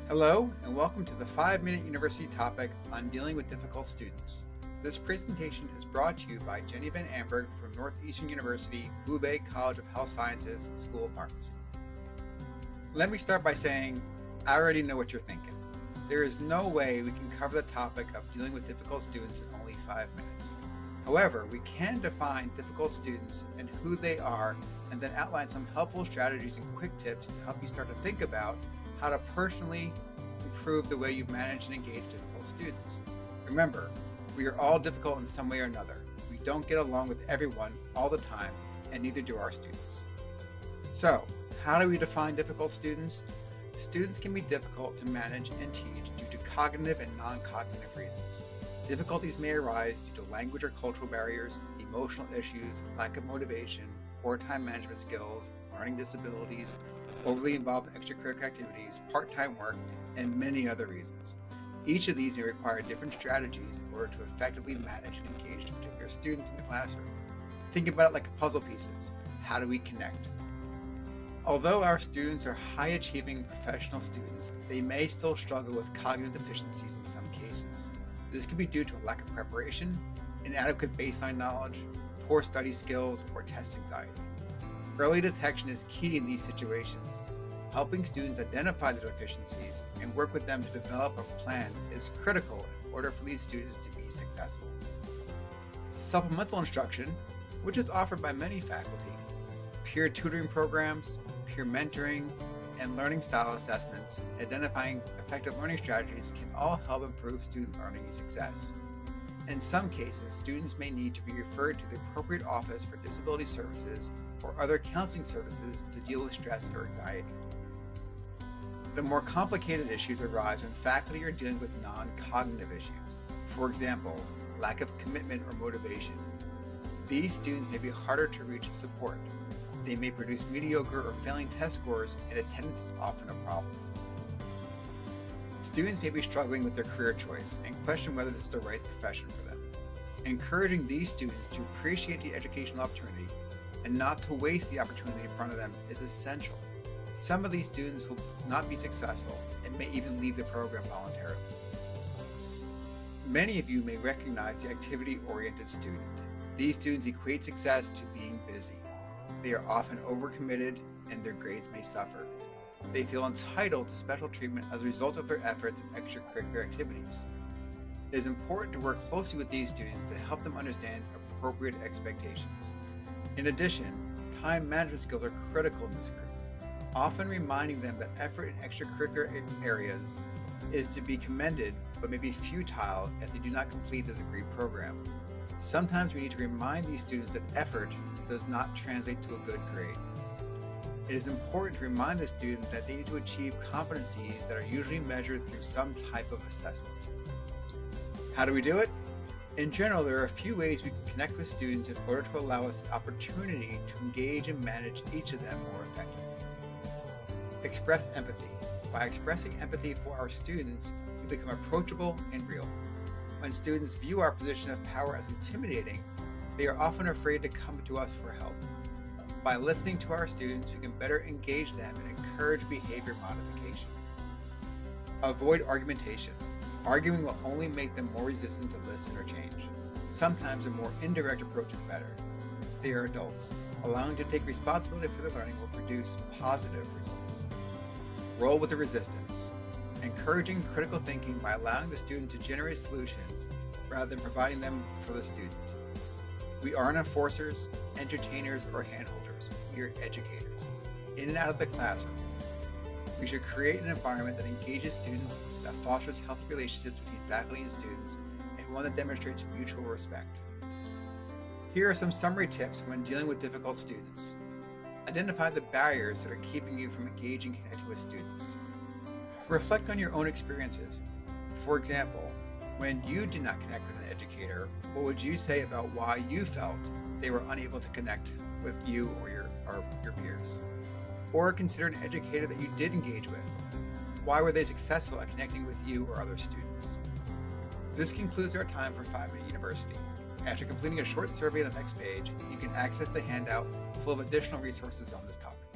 Hello, and welcome to the 5-Minute University topic on dealing with difficult students. This presentation is brought to you by Jenny Van Amberg from Northeastern University Bouvet College of Health Sciences School of Pharmacy. Let me start by saying, I already know what you're thinking. There is no way we can cover the topic of dealing with difficult students in only 5 minutes. However, we can define difficult students and who they are, and then outline some helpful strategies and quick tips to help you start to think about how to personally improve the way you manage and engage difficult students. Remember, we are all difficult in some way or another. We don't get along with everyone all the time, and neither do our students. So, how do we define difficult students? Students can be difficult to manage and teach due to cognitive and non-cognitive reasons. Difficulties may arise due to language or cultural barriers, emotional issues, lack of motivation, poor time management skills, learning disabilities, overly involved in extracurricular activities, part-time work, and many other reasons. Each of these may require different strategies in order to effectively manage and engage a particular student in the classroom. Think about it like puzzle pieces. How do we connect? Although our students are high-achieving professional students, they may still struggle with cognitive deficiencies in some cases. This could be due to a lack of preparation, inadequate baseline knowledge, poor study skills, or test anxiety. Early detection is key in these situations. Helping students identify the deficiencies and work with them to develop a plan is critical in order for these students to be successful. Supplemental instruction, which is offered by many faculty, peer tutoring programs, peer mentoring, and learning style assessments, and identifying effective learning strategies can all help improve student learning and success. In some cases, students may need to be referred to the appropriate office for disability services or other counseling services to deal with stress or anxiety. The more complicated issues arise when faculty are dealing with non-cognitive issues. For example, lack of commitment or motivation. These students may be harder to reach and support. They may produce mediocre or failing test scores, and attendance is often a problem. Students may be struggling with their career choice and question whether this is the right profession for them. Encouraging these students to appreciate the educational opportunity and not to waste the opportunity in front of them is essential. Some of these students will not be successful and may even leave the program voluntarily. Many of you may recognize the activity-oriented student. These students equate success to being busy. They are often overcommitted and their grades may suffer. They feel entitled to special treatment as a result of their efforts in extracurricular activities. It is important to work closely with these students to help them understand appropriate expectations. In addition, time management skills are critical in this group, often reminding them that effort in extracurricular areas is to be commended but may be futile if they do not complete the degree program. Sometimes we need to remind these students that effort does not translate to a good grade. It is important to remind the student that they need to achieve competencies that are usually measured through some type of assessment. How do we do it? In general, there are a few ways we can connect with students in order to allow us the opportunity to engage and manage each of them more effectively. Express empathy. By expressing empathy for our students, we become approachable and real. When students view our position of power as intimidating, they are often afraid to come to us for help. By listening to our students, we can better engage them and encourage behavior modification. Avoid argumentation. Arguing will only make them more resistant to listen or change. Sometimes a more indirect approach is better. They are adults. Allowing them to take responsibility for their learning will produce positive results. Roll with the resistance. Encouraging critical thinking by allowing the student to generate solutions rather than providing them for the student. We aren't enforcers, entertainers, or handholders. We are educators, in and out of the classroom. We should create an environment that engages students, that fosters healthy relationships between faculty and students, and one that demonstrates mutual respect. Here are some summary tips when dealing with difficult students. Identify the barriers that are keeping you from engaging and connecting with students. Reflect on your own experiences. For example, when you did not connect with an educator, what would you say about why you felt they were unable to connect with you or your peers? Or consider an educator that you did engage with. Why were they successful at connecting with you or other students? This concludes our time for 5-Minute University. After completing a short survey on the next page, you can access the handout full of additional resources on this topic.